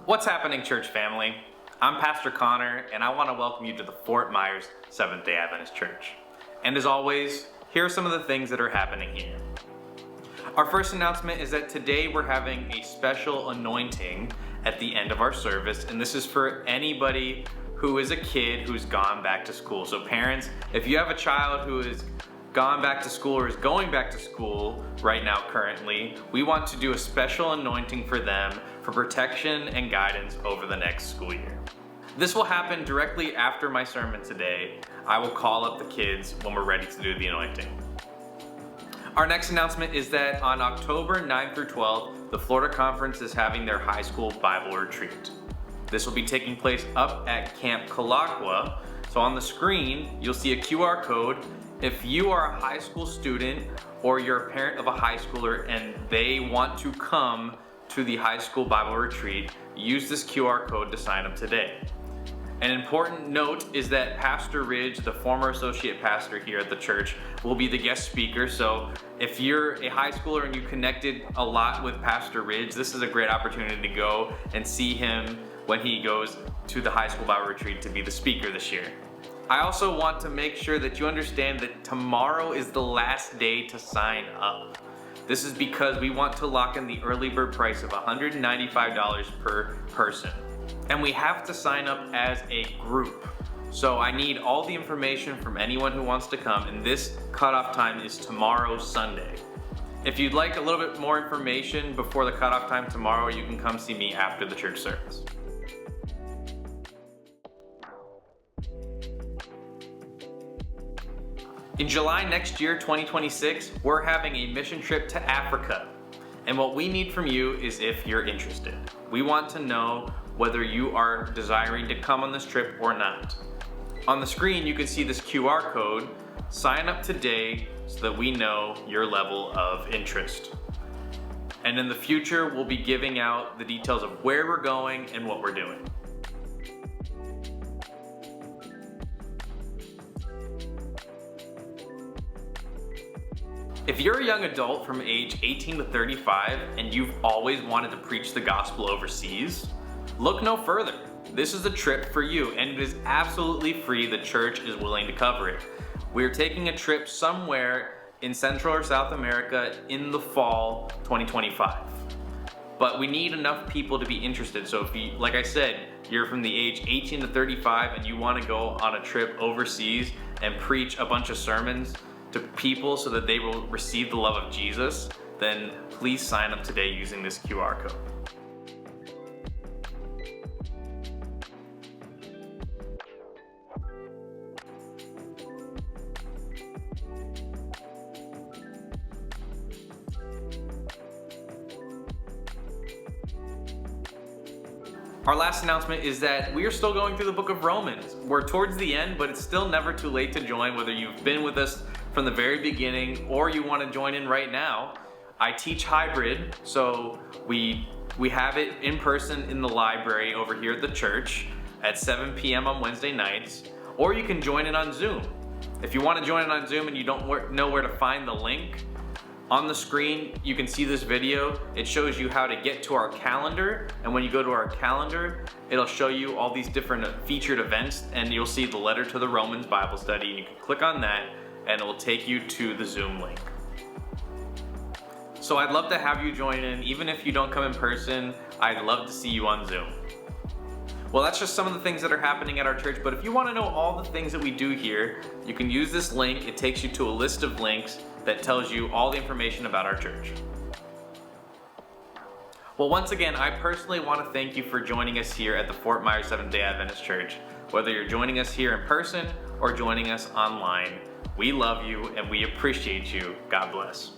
What's happening, church family? I'm Pastor Connor, and I want to welcome you to the Fort Myers Seventh-day Adventist Church. And as always, here are some of the things that are happening here. Our first announcement is that today we're having a special anointing at the end of our service, and this is for anybody who is a kid who's gone back to school. So parents, if you have a child who is gone back to school or is going back to school right now currently, we want to do a special anointing for them for protection and guidance over the next school year. This will happen directly after my sermon today. I will call up the kids when we're ready to do the anointing. Our next announcement is that on October 9th through 12th, the Florida Conference is having their high school Bible retreat. This will be taking place up at Camp Kalakwa. So on the screen, you'll see a QR code. If you are a high school student or you're a parent of a high schooler and they want to come to the high school Bible retreat, use this QR code to sign up today. An important note is that Pastor Ridge, the former associate pastor here at the church, will be the guest speaker. So if you're a high schooler and you connected a lot with Pastor Ridge, this is a great opportunity to go and see him when he goes to the high school Bible retreat to be the speaker this year. I also want to make sure that you understand that tomorrow is the last day to sign up. This is because we want to lock in the early bird price of $195 per person. And we have to sign up as a group. So I need all the information from anyone who wants to come, and this cutoff time is tomorrow, Sunday. If you'd like a little bit more information before the cutoff time tomorrow, you can come see me after the church service. In July next year, 2026, we're having a mission trip to Africa. And what we need from you is if you're interested. We want to know whether you are desiring to come on this trip or not. On the screen, you can see this QR code. Sign up today so that we know your level of interest. And in the future, we'll be giving out the details of where we're going and what we're doing. If you're a young adult from age 18 to 35 and you've always wanted to preach the gospel overseas, look no further. This is a trip for you, and it is absolutely free. The church is willing to cover it. We're taking a trip somewhere in Central or South America in the fall 2025. But we need enough people to be interested. So if you, like I said, you're from the age 18 to 35 and you want to go on a trip overseas and preach a bunch of sermons to people so that they will receive the love of Jesus, then please sign up today using this QR code. Our last announcement is that we are still going through the book of Romans. We're towards the end, but it's still never too late to join, whether you've been with us from the very beginning or you want to join in right now. I teach hybrid, so we have it in person in the library over here at the church at 7 p.m. on Wednesday nights, or you can join it on Zoom. If you want to join it on Zoom and you don't know where to find the link, on the screen, you can see this video. It shows you how to get to our calendar. And when you go to our calendar, it'll show you all these different featured events, and you'll see the letter to the Romans Bible study. And you can click on that and it will take you to the Zoom link. So I'd love to have you join in. Even if you don't come in person, I'd love to see you on Zoom. Well, that's just some of the things that are happening at our church. But if you want to know all the things that we do here, you can use this link. It takes you to a list of links that tells you all the information about our church. Well, once again, I personally want to thank you for joining us here at the Fort Myers Seventh-day Adventist Church. Whether you're joining us here in person or joining us online, we love you and we appreciate you. God bless.